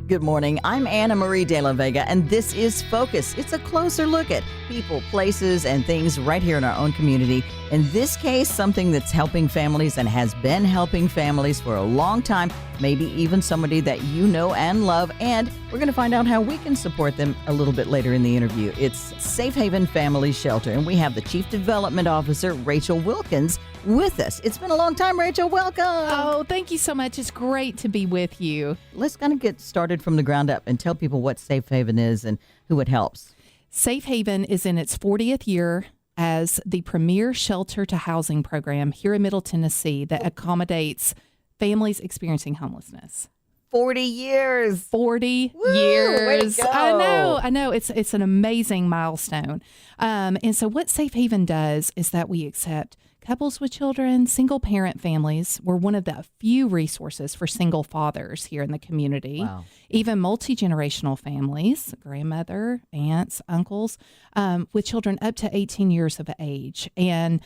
Good morning. I'm Anna Marie De La Vega, and this is Focus. It's a closer look at people, places, and things right here in our own community. In this case, something that's helping families and has been helping families for a long time, maybe even somebody that you know and love, and we're going to find out how we can support them a little bit later in the interview. It's Safe Haven Family Shelter, and we have the Chief Development Officer, Rachael Wilkins, with us. It's been a long time, Rachael. Welcome. Oh, thank you so much. It's great to be with you. Let's kind of get started from the ground up and tell people what Safe Haven is and who it helps. Safe Haven is in its 40th year as the premier shelter to housing program here in Middle Tennessee that accommodates families experiencing homelessness. 40 years. 40 Woo, years. way to go. I know. It's an amazing milestone. And so what Safe Haven does is that we accept couples with children, single parent families. We're one of the few resources for single fathers here in the community. Wow. Even multi-generational families, grandmother, aunts, uncles, with children up to 18 years of age. And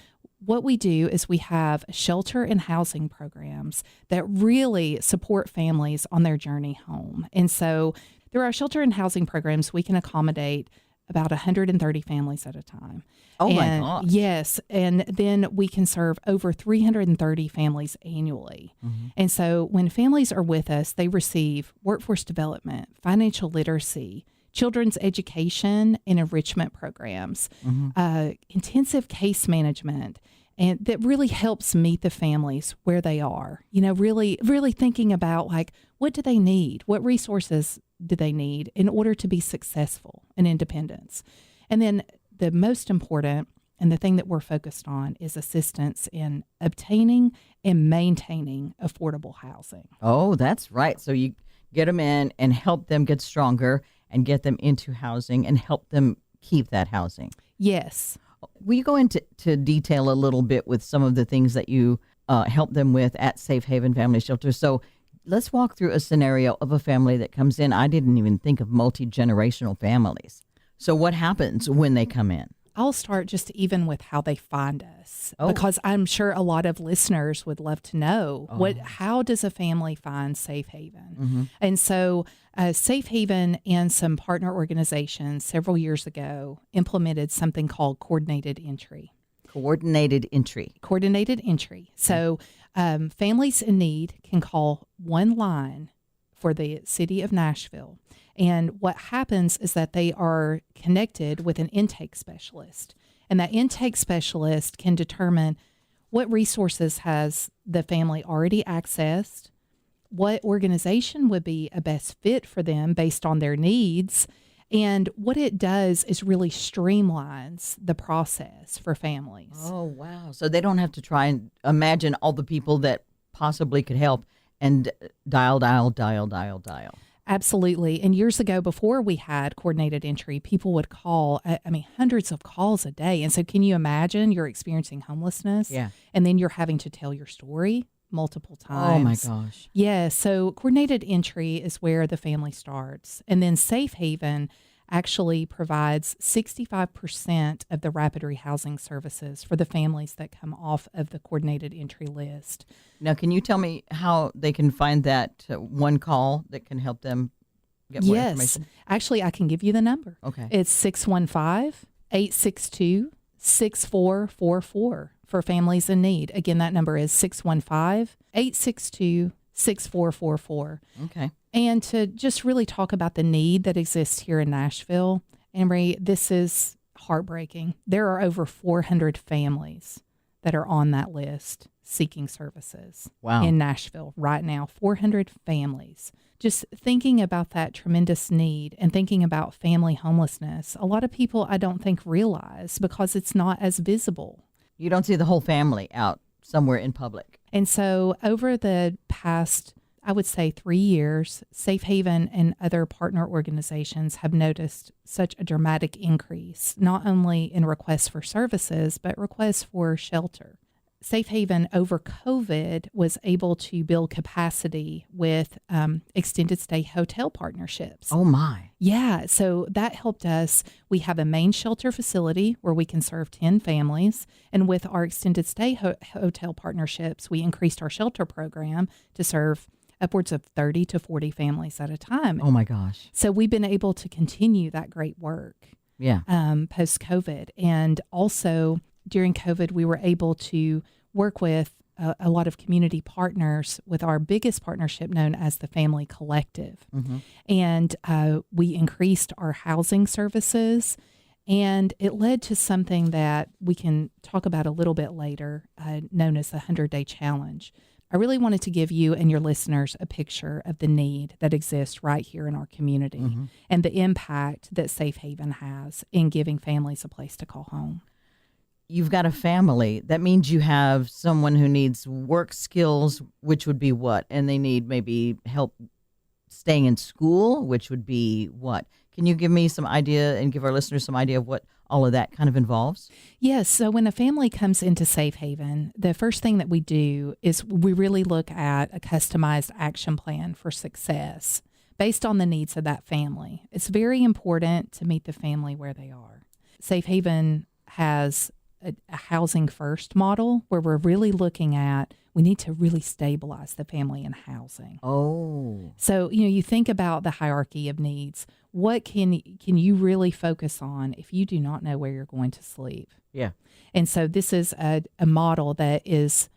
what we do is we have shelter and housing programs that really support families on their journey home. And so through our shelter and housing programs, we can accommodate about 130 families at a time. Oh, my gosh. Yes. And then we can serve over 330 families annually. Mm-hmm. And so when families are with us, they receive workforce development, financial literacy, children's education and enrichment programs, intensive case management, and that really helps meet the families where they are. You know, really thinking about like, what do they need? What resources do they need in order to be successful in independence? And then the most important and the thing that we're focused on is assistance in obtaining and maintaining affordable housing. Oh, that's right. So you get them in and help them get stronger and get them into housing and help them keep that housing. Yes. Will you go into detail a little bit with some of the things that you help them with at Safe Haven Family Shelter? So let's walk through a scenario of a family that comes in. I didn't even think of multi-generational families. So what happens when they come in? I'll start just even with how they find us, Oh. because I'm sure a lot of listeners would love to know how does a family find Safe Haven? Mm-hmm. And so Safe Haven and some partner organizations several years ago implemented something called coordinated entry. Coordinated entry. Coordinated entry. So families in need can call one line for the city of Nashville. And what happens is that they are connected with an intake specialist. And that intake specialist can determine what resources has the family already accessed, what organization would be a best fit for them based on their needs. And what it does is really streamlines the process for families. Oh, wow. So they don't have to try and imagine all the people that possibly could help and dial. Absolutely. And years ago, before we had coordinated entry, people would call, hundreds of calls a day. And so can you imagine you're experiencing homelessness? Yeah. And then you're having to tell your story multiple times. Oh, my gosh. Yeah. So coordinated entry is where the family starts. And then Safe Haven actually provides 65% of the rapid rehousing services for the families that come off of the coordinated entry list. Now, can you tell me how they can find that one call that can help them get more information? Actually, I can give you the number. Okay. It's 615-862-6444 for families in need. Again, that number is 615-862-6444. Okay. And to just really talk about the need that exists here in Nashville, Anne-Marie, this is heartbreaking. There are over 400 families that are on that list seeking services in Nashville right now. 400 families. Just thinking about that tremendous need and thinking about family homelessness, a lot of people I don't think realize because it's not as visible. You don't see the whole family out somewhere in public. And so over the past, I would say 3 years, Safe Haven and other partner organizations have noticed such a dramatic increase, not only in requests for services, but requests for shelter. Safe Haven over COVID was able to build capacity with extended stay hotel partnerships. Oh, my. Yeah, so that helped us. We have a main shelter facility where we can serve 10 families. And with our extended stay hotel partnerships, we increased our shelter program to serve upwards of 30 to 40 families at a time. Oh my gosh. So we've been able to continue that great work Yeah. post-COVID. And also during COVID, we were able to work with a lot of community partners with our biggest partnership known as the Family Collective. Mm-hmm. And we increased our housing services, and it led to something that we can talk about a little bit later, known as the 100-Day Challenge. I really wanted to give you and your listeners a picture of the need that exists right here in our community and the impact that Safe Haven has in giving families a place to call home. You've got a family. That means you have someone who needs work skills, which would be what? And they need maybe help staying in school, which would be what? Can you give me some idea and give our listeners some idea of what all of that kind of involves? Yes. So when a family comes into Safe Haven, the first thing that we do is we really look at a customized action plan for success based on the needs of that family. It's very important to meet the family where they are. Safe Haven has a housing first model where we're really looking at, we need to really stabilize the family in housing. Oh. So, you think about the hierarchy of needs. What can you really focus on if you do not know where you're going to sleep? Yeah. And so this is a model that is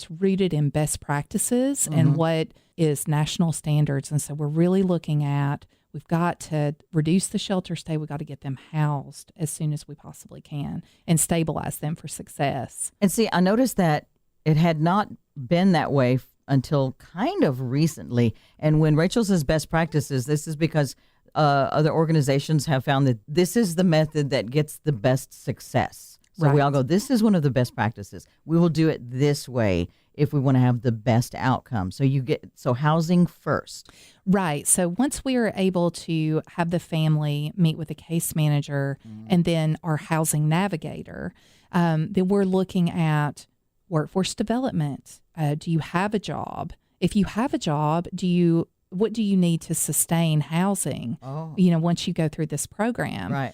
rooted in best practices and what is national standards. And so we're really looking at, we've got to reduce the shelter stay. We've got to get them housed as soon as we possibly can and stabilize them for success. And see, I noticed that it had not been that way until kind of recently. And when Rachel says best practices, this is because other organizations have found that this is the method that gets the best success. So we all go, this is one of the best practices. We will do it this way if we want to have the best outcome. So housing first. Right. So once we are able to have the family meet with a case manager and then our housing navigator, then we're looking at workforce development. Do you have a job? If you have a job, what do you need to sustain housing? Once you go through this program, Right.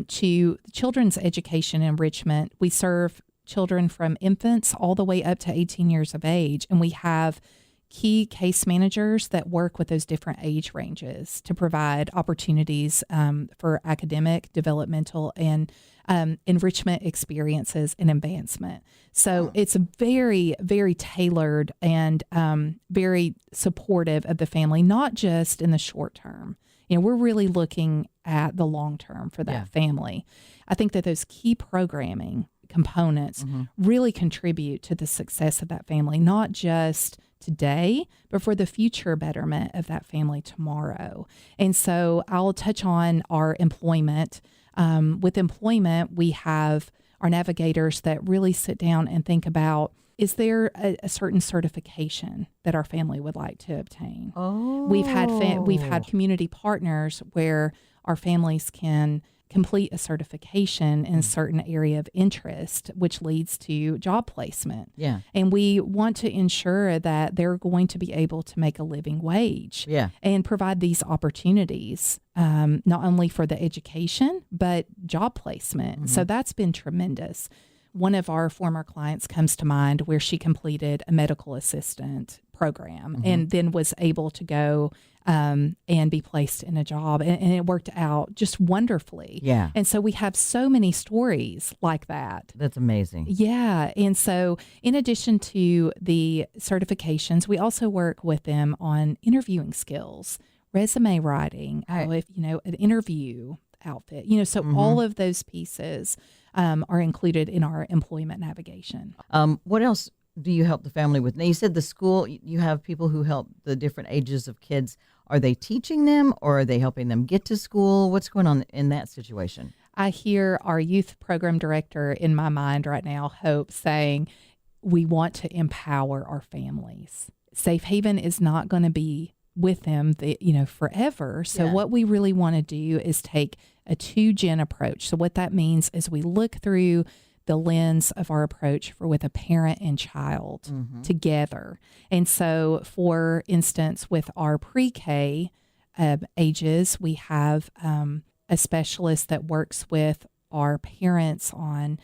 To children's education enrichment, we serve children from infants all the way up to 18 years of age, and we have key case managers that work with those different age ranges to provide opportunities for academic, developmental, and enrichment experiences and advancement. So it's very, very tailored and very supportive of the family, not just in the short term. We're really looking at the long term for that family. I think that those key programming components really contribute to the success of that family, not just today, but for the future betterment of that family tomorrow. And so I'll touch on our employment. With employment, we have our navigators that really sit down and think about, is there a certain certification that our family would like to obtain? We've had community partners where our families can complete a certification in a certain area of interest, which leads to job placement. Yeah. And we want to ensure that they're going to be able to make a living wage and provide these opportunities, not only for the education, but job placement. So that's been tremendous. One of our former clients comes to mind where she completed a medical assistant program and then was able to go and be placed in a job. And it worked out just wonderfully. Yeah. And so we have so many stories like that. That's amazing. Yeah. And so in addition to the certifications, we also work with them on interviewing skills, resume writing, an interview outfit, so all of those pieces are included in our employment navigation. What else do you help the family with? Now, you said the school, you have people who help the different ages of kids. Are they teaching them or are they helping them get to school? What's going on in that situation? I hear our youth program director in my mind right now, Hope, saying, we want to empower our families. Safe Haven is not going to be with them, forever. So what we really want to do is take a 2-gen approach. So what that means is we look through the lens of our approach with a parent and child together. And so, for instance, with our pre-K ages, we have a specialist that works with our parents on,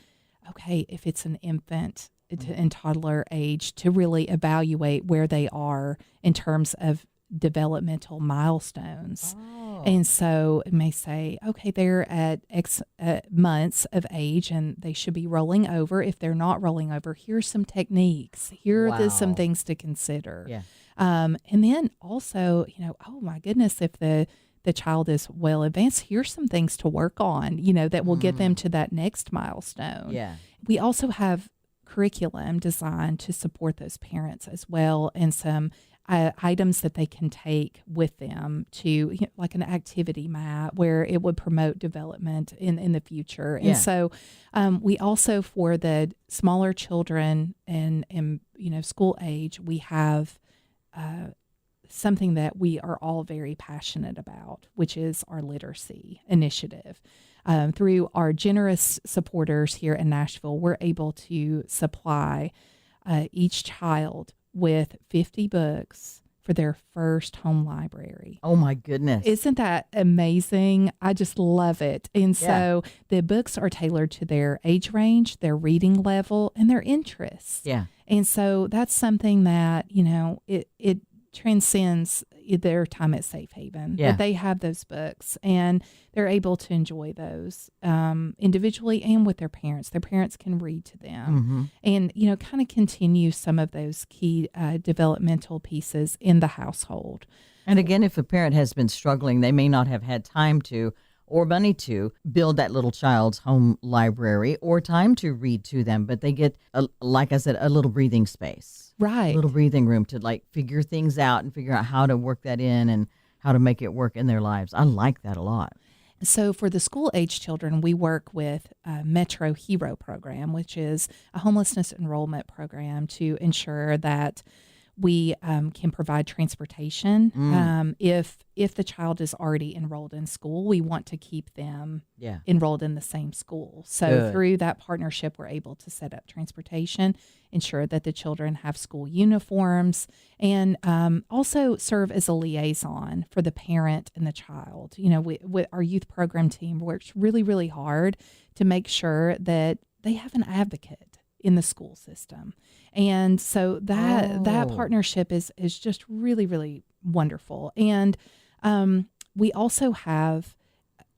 okay, if it's an infant, and toddler age to really evaluate where they are in terms of developmental milestones. Oh. And so it may say, okay, they're at X months of age and they should be rolling over. If they're not rolling over, here's some techniques. Here are some Wow. things to consider. Yeah. And then also, oh my goodness, if the child is well advanced, here's some things to work on, that will get them to that next milestone. Yeah. We also have curriculum designed to support those parents as well, and some items that they can take with them to, like an activity map where it would promote development in the future. Yeah. And so we also, for the smaller children and school age, we have something that we are all very passionate about, which is our literacy initiative. Through our generous supporters here in Nashville, we're able to supply each child with 50 books for their first home library. Oh my goodness. Isn't that amazing? I just love it. And so the books are tailored to their age range, their reading level, and their interests. Yeah. And so that's something that, it transcends their time at Safe Haven. Yeah. That they have those books and they're able to enjoy those individually and with their parents. Their parents can read to them and, kind of continue some of those key developmental pieces in the household. And again, if a parent has been struggling, they may not have had time to or money to build that little child's home library or time to read to them, but they get, like I said, a little breathing space. Right. A little breathing room to figure things out and figure out how to work that in and how to make it work in their lives. I like that a lot. So for the school-age children, we work with Metro Hero program, which is a homelessness enrollment program to ensure that we can provide transportation. If the child is already enrolled in school, we want to keep them enrolled in the same school. So through that partnership, we're able to set up transportation, ensure that the children have school uniforms, and also serve as a liaison for the parent and the child. With our youth program team works really, really hard to make sure that they have an advocate in the school system. And so that partnership is just really, really wonderful. And we also have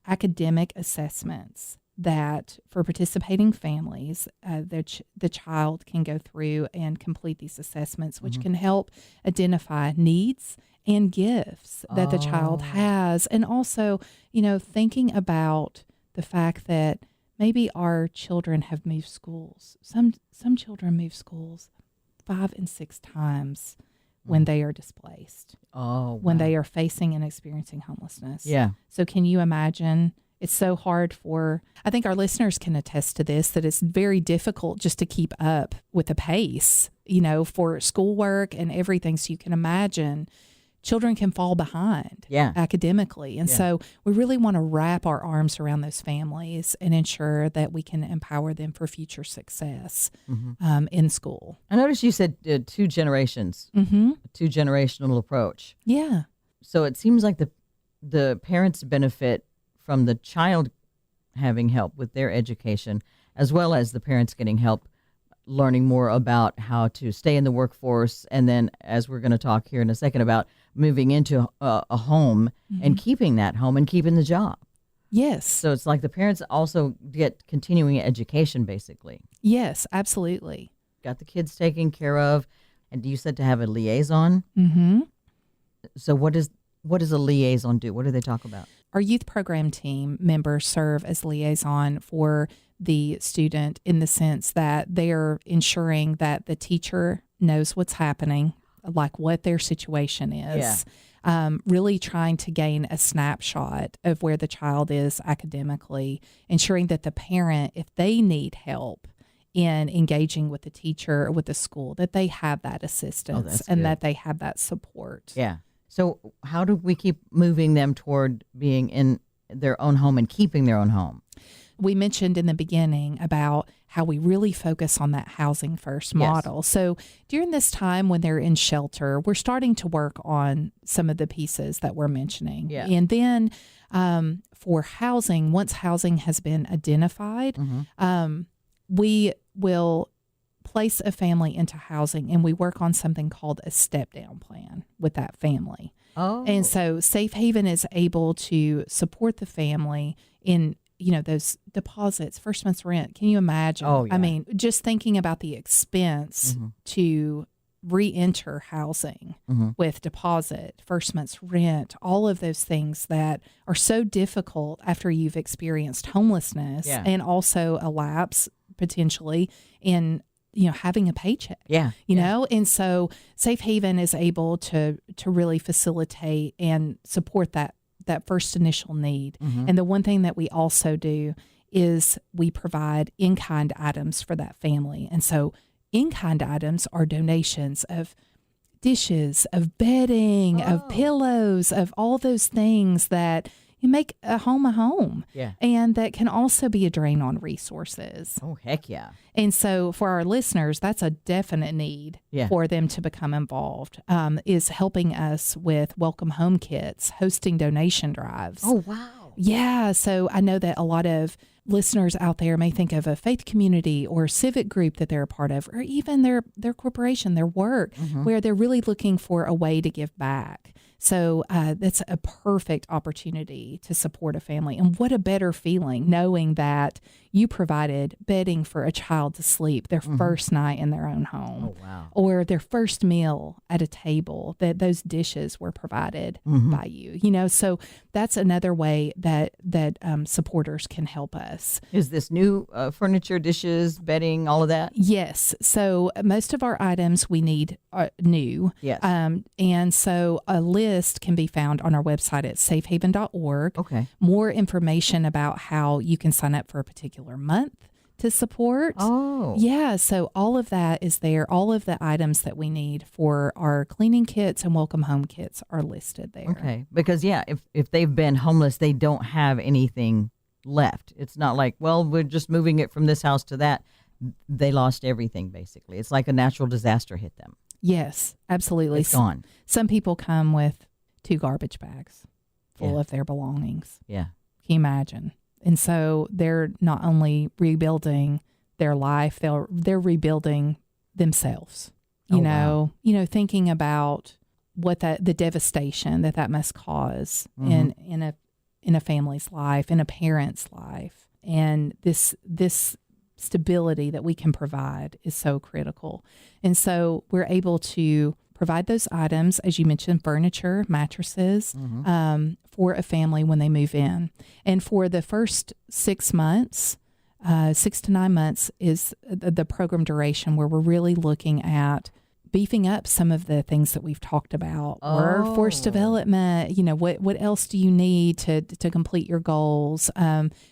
academic assessments that for participating families, the child can go through and complete these assessments, which can help identify needs and gifts that the child has. And also, thinking about the fact that maybe our children have moved schools. Some children move schools 5 and 6 times when they are displaced. When they are facing and experiencing homelessness. Yeah. So can you imagine? It's so hard I think our listeners can attest to this, that it's very difficult just to keep up with the pace, for schoolwork and everything. So you can imagine children can fall behind academically. And so we really want to wrap our arms around those families and ensure that we can empower them for future success in school. I noticed you said 2 generations, a 2-generational approach. Yeah. So it seems like the parents benefit from the child having help with their education, as well as the parents getting help learning more about how to stay in the workforce. And then, as we're going to talk here in a second, about moving into a home and keeping that home and keeping the job. Yes. So it's like the parents also get continuing education, basically. Yes, absolutely. Got the kids taken care of. And you said to have a liaison. So what does a liaison do? What do they talk about? Our youth program team members serve as liaison for the student in the sense that they're ensuring that the teacher knows what's happening, like what their situation is. Really trying to gain a snapshot of where the child is academically, ensuring that the parent, if they need help in engaging with the teacher or with the school, that they have that assistance and that they have that support. Yeah. So how do we keep moving them toward being in their own home and keeping their own home? We mentioned in the beginning about how we really focus on that housing first model. So during this time when they're in shelter, we're starting to work on some of the pieces that we're mentioning. And then for housing, once housing has been identified, we will place a family into housing, and we work on something called a step-down plan with that family. Oh. And so Safe Haven is able to support the family in, those deposits, first month's rent. Can you imagine? Oh, yeah. I mean, just thinking about the expense to re-enter housing with deposit, first month's rent, all of those things that are so difficult after you've experienced homelessness and also a lapse potentially in having a paycheck. And so Safe Haven is able to really facilitate and support that first initial need. And the one thing that we also do is we provide in-kind items for that family. And so in-kind items are donations of dishes, of bedding, of pillows, of all those things that you make a home. Yeah. And that can also be a drain on resources. Oh, heck yeah. And so for our listeners, that's a definite need for them to become involved, is helping us with welcome home kits, hosting donation drives. Oh, wow. Yeah. So I know that a lot of listeners out there may think of a faith community or civic group that they're a part of, or even their corporation, their work, where they're really looking for a way to give back. So that's a perfect opportunity to support a family. And what a better feeling knowing that you provided bedding for a child to sleep their first night in their own home. Oh, wow. Or their first meal at a table, that those dishes were provided by you. So that's another way that supporters can help us. Is this new furniture, dishes, bedding, all of that? Yes. So most of our items we need new. Yes. And so a list can be found on our website at safehaven.org. Okay. More information about how you can sign up for a particular month to support. Oh. Yeah. So all of that is there. All of the items that we need for our cleaning kits and welcome home kits are listed there. Okay. Because, if they've been homeless, they don't have anything left. It's not like, well, we're just moving it from this house to that. They lost everything, basically. It's like a natural disaster hit them. Yes, absolutely. It's gone. Some people come with 2 garbage bags full of their belongings. Yeah. Can you imagine? And so they're not only rebuilding their life, they're rebuilding themselves. Wow. Thinking about what the devastation that must cause in a family's life, in a parent's life, and this stability that we can provide is so critical. And so we're able to provide those items, as you mentioned, furniture, mattresses, for a family when they move in. And for the first 6 months, 6 to 9 months is the program duration, where we're really looking at beefing up some of the things that we've talked about, workforce development. What else do you need to complete your goals?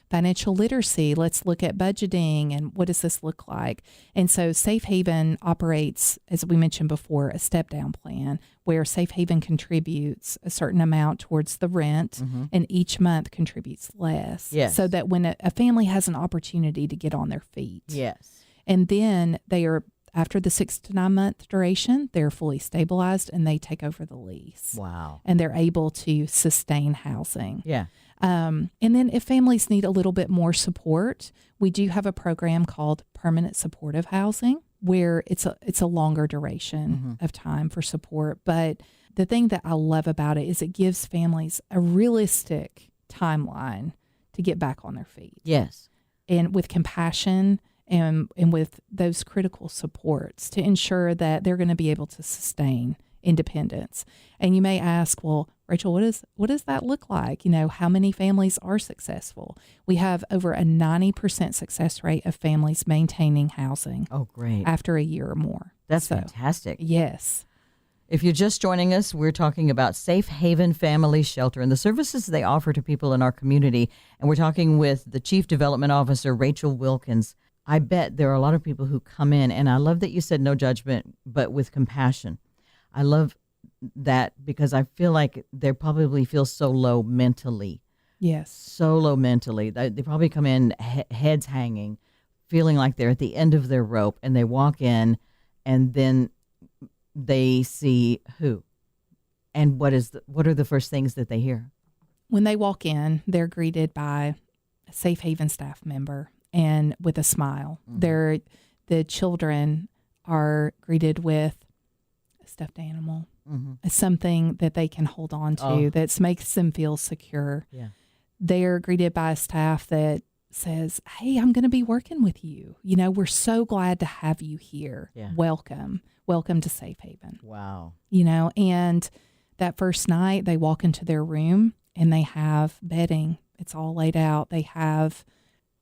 Financial literacy. Let's look at budgeting and what does this look like? And so Safe Haven operates, as we mentioned before, a step down plan where Safe Haven contributes a certain amount towards the rent and each month contributes less. Yes. So that when a family has an opportunity to get on their feet. Yes. And then they are, after the 6 to 9 month duration, they're fully stabilized and they take over the lease. Wow. And they're able to sustain housing. Yeah. And then if families need a little bit more support, we do have a program called Permanent Supportive Housing, where it's a longer duration of time for support. But the thing that I love about it is it gives families a realistic timeline to get back on their feet. Yes. And with compassion and with those critical supports to ensure that they're going to be able to sustain independence. And you may ask, well, Rachel, what does that look like? How many families are successful? We have over a 90% success rate of families maintaining housing. Oh, great. After a year or more. That's fantastic. Yes. If you're just joining us, we're talking about Safe Haven Family Shelter and the services they offer to people in our community. And we're talking with the Chief Development Officer, Rachael Wilkins. I bet there are a lot of people who come in, and I love that you said no judgment, but with compassion. I love that because I feel like they probably feel so low mentally. Yes. So low mentally. They probably come in heads hanging, feeling like they're at the end of their rope, and they walk in, and then they see who? And what are the first things that they hear? When they walk in, they're greeted by a Safe Haven staff member and with a smile. the children are greeted with a stuffed animal, something that they can hold on to that makes them feel secure. Yeah. They're greeted by a staff that says, hey, I'm going to be working with you. You know, we're so glad to have you here. Yeah. Welcome to Safe Haven. Wow. You know, and that first night they walk into their room and they have bedding. It's all laid out. They have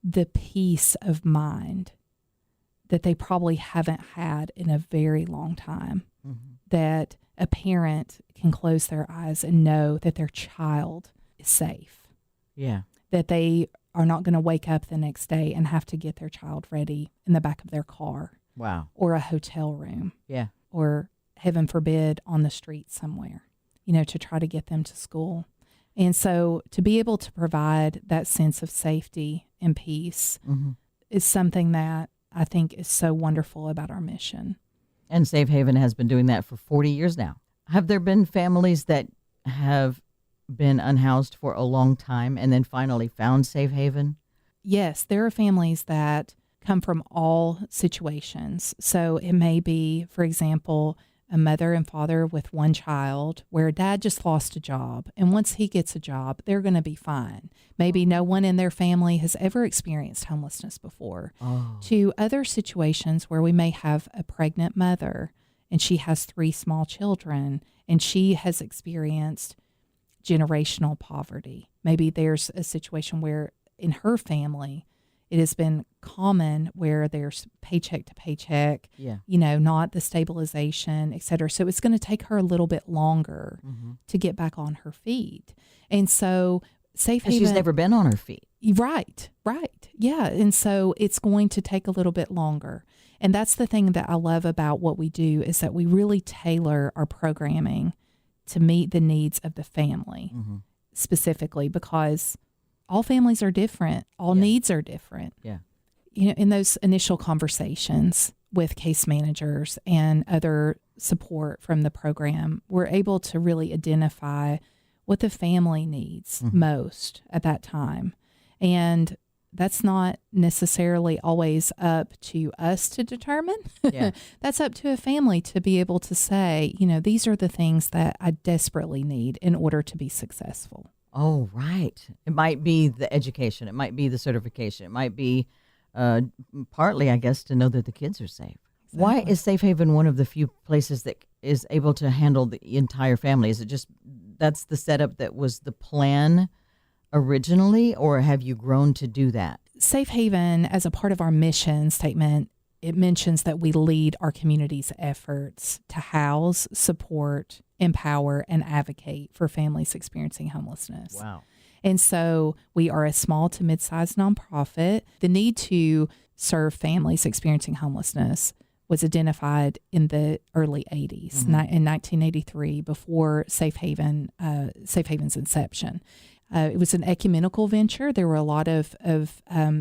the peace of mind that they probably haven't had in a very long time, that a parent can close their eyes and know that their child is safe. Yeah. That they are not going to wake up the next day and have to get their child ready in the back of their car. Wow. Or a hotel room. Yeah. Or, heaven forbid, on the street somewhere, you know, to try to get them to school. And so to be able to provide that sense of safety and peace is something that I think is so wonderful about our mission. And Safe Haven has been doing that for 40 years now. Have there been families that have been unhoused for a long time and then finally found Safe Haven? Yes, there are families that come from all situations. So it may be, for example, a mother and father with one child where dad just lost a job. And once he gets a job, they're going to be fine. Maybe no one in their family has ever experienced homelessness before. To other situations where we may have a pregnant mother and she has 3 small children and she has experienced generational poverty. Maybe there's a situation where in her family, it has been common where there's paycheck to paycheck, you know, not the stabilization, et cetera. So it's going to take her a little bit longer to get back on her feet. And so Safe Haven... She's never been on her feet. Right. Yeah. And so it's going to take a little bit longer. And that's the thing that I love about what we do is that we really tailor our programming to meet the needs of the family specifically, because all families are different. All needs are different. Yeah. You know, in those initial conversations with case managers and other support from the program, we're able to really identify what the family needs most at that time. And that's not necessarily always up to us to determine. Yeah. That's up to a family to be able to say, you know, these are the things that I desperately need in order to be successful. Oh, right. It might be the education. It might be the certification. It might be partly, I guess, to know that the kids are safe. Exactly. Why is Safe Haven one of the few places that is able to handle the entire family? Is it just that's the setup that was the plan originally, or have you grown to do that? Safe Haven, as a part of our mission statement, it mentions that we lead our community's efforts to house, support, empower, and advocate for families experiencing homelessness. Wow. And so we are a small to mid-sized nonprofit. The need to serve families experiencing homelessness was identified in the early 80s, in 1983, before Safe Haven's inception. It was an ecumenical venture. There were a lot of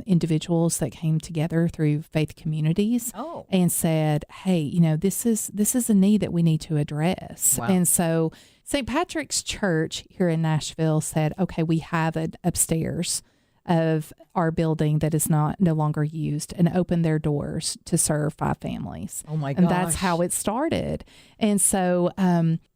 individuals that came together through faith communities and said, hey, you know, this is a need that we need to address. Wow. And so St. Patrick's Church here in Nashville said, okay, we have it upstairs of our building that is no longer used, and opened their doors to serve 5 families. Oh my gosh. And that's how it started. And so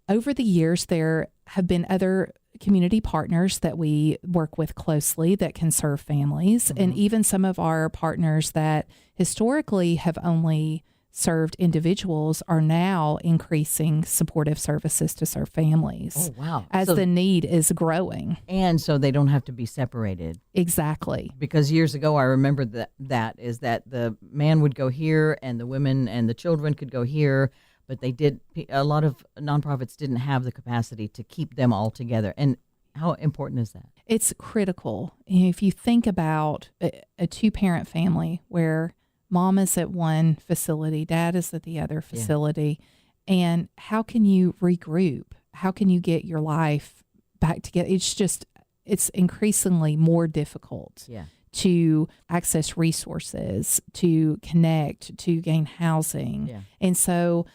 over the years, there have been other community partners that we work with closely that can serve families, and even some of our partners that historically have only served individuals are now increasing supportive services to serve families. Oh, wow. As the need is growing. And so they don't have to be separated. Exactly. Because years ago, I remember that the man would go here and the women and the children could go here, but a lot of nonprofits didn't have the capacity to keep them all together. And how important is that? It's critical. If you think about a 2-parent family where mom is at one facility, dad is at the other facility, and how can you regroup? How can you get your life back together? It's increasingly more difficult to access resources, to connect, to gain housing. Yeah. And so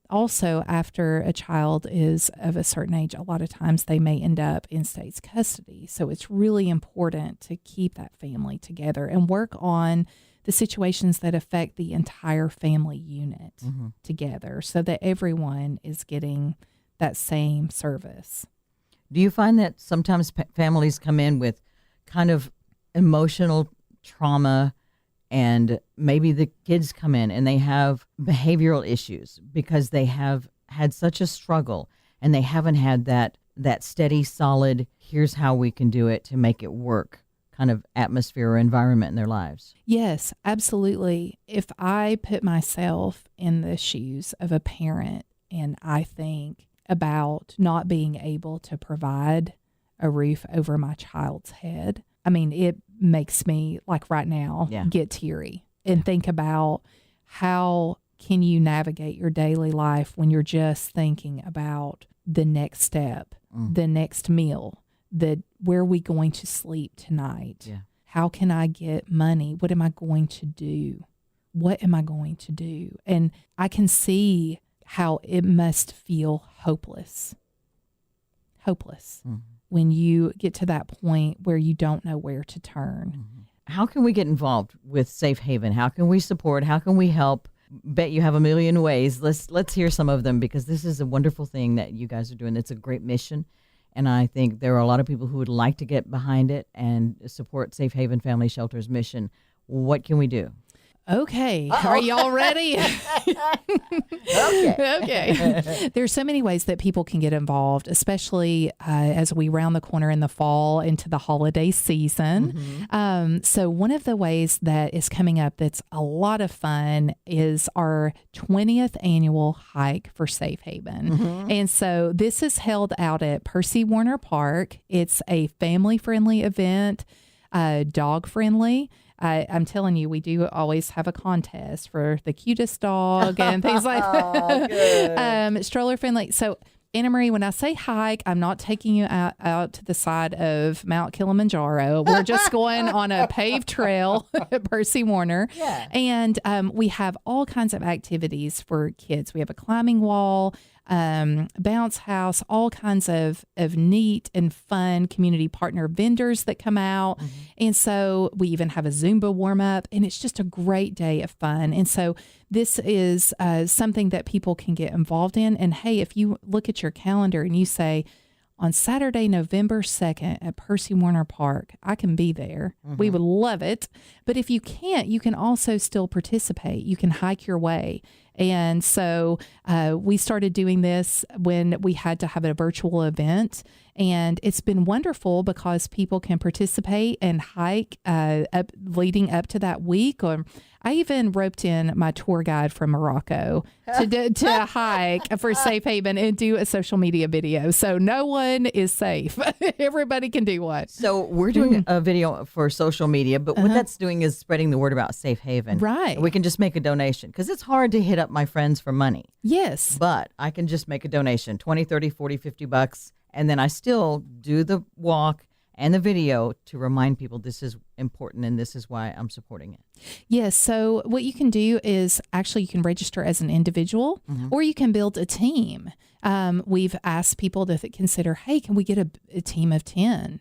also after a child is of a certain age, a lot of times they may end up in state's custody. So it's really important to keep that family together and work on the situations that affect the entire family unit together so that everyone is getting that same service. Do you find that sometimes families come in with kind of emotional trauma, and maybe the kids come in and they have behavioral issues because they have had such a struggle and they haven't had that steady, solid, here's how we can do it to make it work kind of atmosphere or environment in their lives? Yes, absolutely. If I put myself in the shoes of a parent and I think about not being able to provide a roof over my child's head, I mean, it makes me, like right now, get teary and think about how can you navigate your daily life when you're just thinking about the next step, the next meal, where are we going to sleep tonight? Yeah. How can I get money? What am I going to do? What am I going to do? And I can see how it must feel hopeless. Hopeless. When you get to that point where you don't know where to turn. How can we get involved with Safe Haven? How can we support? How can we help? Bet you have a million ways. Let's hear some of them, because this is a wonderful thing that you guys are doing. It's a great mission. And I think there are a lot of people who would like to get behind it and support Safe Haven Family Shelter's mission. What can we do? Okay. Are y'all ready? Okay. There's so many ways that people can get involved, especially as we round the corner in the fall into the holiday season. So one of the ways that is coming up that's a lot of fun is our 20th annual hike for Safe Haven. And so this is held out at Percy Warner Park. It's a family-friendly event, dog-friendly. I'm telling you, we do always have a contest for the cutest dog and things like that. Stroller friendly. So, Anna Marie, when I say hike, I'm not taking you out to the side of Mount Kilimanjaro. We're just going on a paved trail at Percy Warner. Yeah. And we have all kinds of activities for kids. We have a climbing wall, bounce house, all kinds of neat and fun community partner vendors that come out. And so we even have a Zumba warm up, and it's just a great day of fun. And so this is something that people can get involved in. And hey, if you look at your calendar and you say, on Saturday, November 2nd at Percy Warner Park, I can be there. We would love it. But if you can't, you can also still participate. You can hike your way. And so we started doing this when we had to have a virtual event. And it's been wonderful because people can participate and hike leading up to that week. Or I even roped in my tour guide from Morocco to hike for Safe Haven and do a social media video. So no one is safe. Everybody can do one. So we're doing a video for social media, but what that's doing is spreading the word about Safe Haven. Right. We can just make a donation because it's hard to hit up my friends for money. Yes. But I can just make a donation, 20, 30, 40, 50 bucks. And then I still do the walk and the video to remind people this is important and this is why I'm supporting it. Yes. So what you can do is actually you can register as an individual or you can build a team. We've asked people to consider, hey, can we get a team of 10,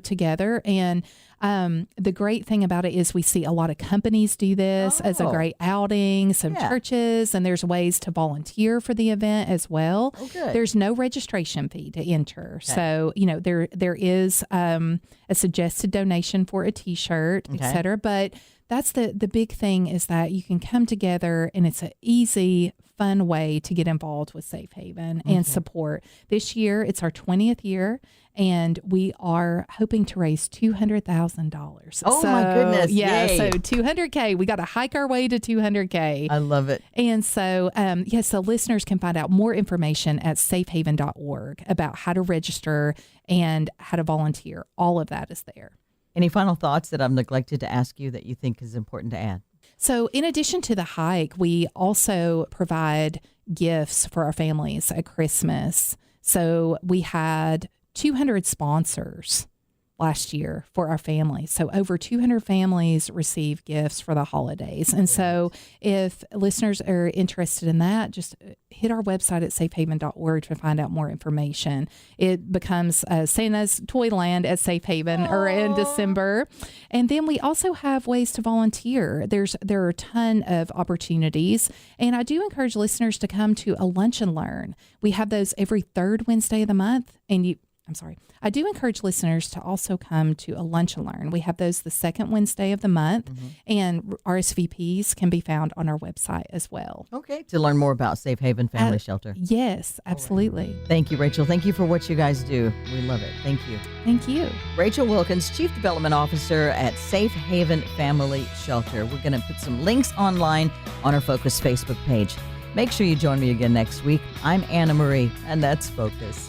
together? And the great thing about it is we see a lot of companies do this as a great outing, some churches, and there's ways to volunteer for the event as well. Oh, good. There's no registration fee to enter. Okay. So, there is a suggested donation for a T-shirt, et cetera. But that's the big thing is that you can come together and it's an easy, fun way to get involved with Safe Haven and support. This year, it's our 20th year, and we are hoping to raise $200,000. Oh, my goodness. Yeah, Yay. so $200K. We got to hike our way to $200K. I love it. And so, so listeners can find out more information at safehaven.org about how to register and how to volunteer. All of that is there. Any final thoughts that I've neglected to ask you that you think is important to add? So in addition to the hike, we also provide gifts for our families at Christmas. So we had 200 sponsors last year for our families. So over 200 families receive gifts for the holidays. And so if listeners are interested in that, just hit our website at safehaven.org to find out more information. It becomes Santa's Toyland at Safe Haven or in December. And then we also have ways to volunteer. There are a ton of opportunities. And I do encourage listeners to come to a lunch and learn. We have those every third Wednesday of the month. And I do encourage listeners to also come to a lunch and learn. We have those the second Wednesday of the month, and RSVPs can be found on our website as well. Okay, to learn more about Safe Haven Family Shelter. Yes, absolutely. Right. Thank you, Rachel. Thank you for what you guys do. We love it. Thank you. Thank you. Rachael Wilkins, Chief Development Officer at Safe Haven Family Shelter. We're going to put some links online on our Focus Facebook page. Make sure you join me again next week. I'm Anna Marie, and that's Focus.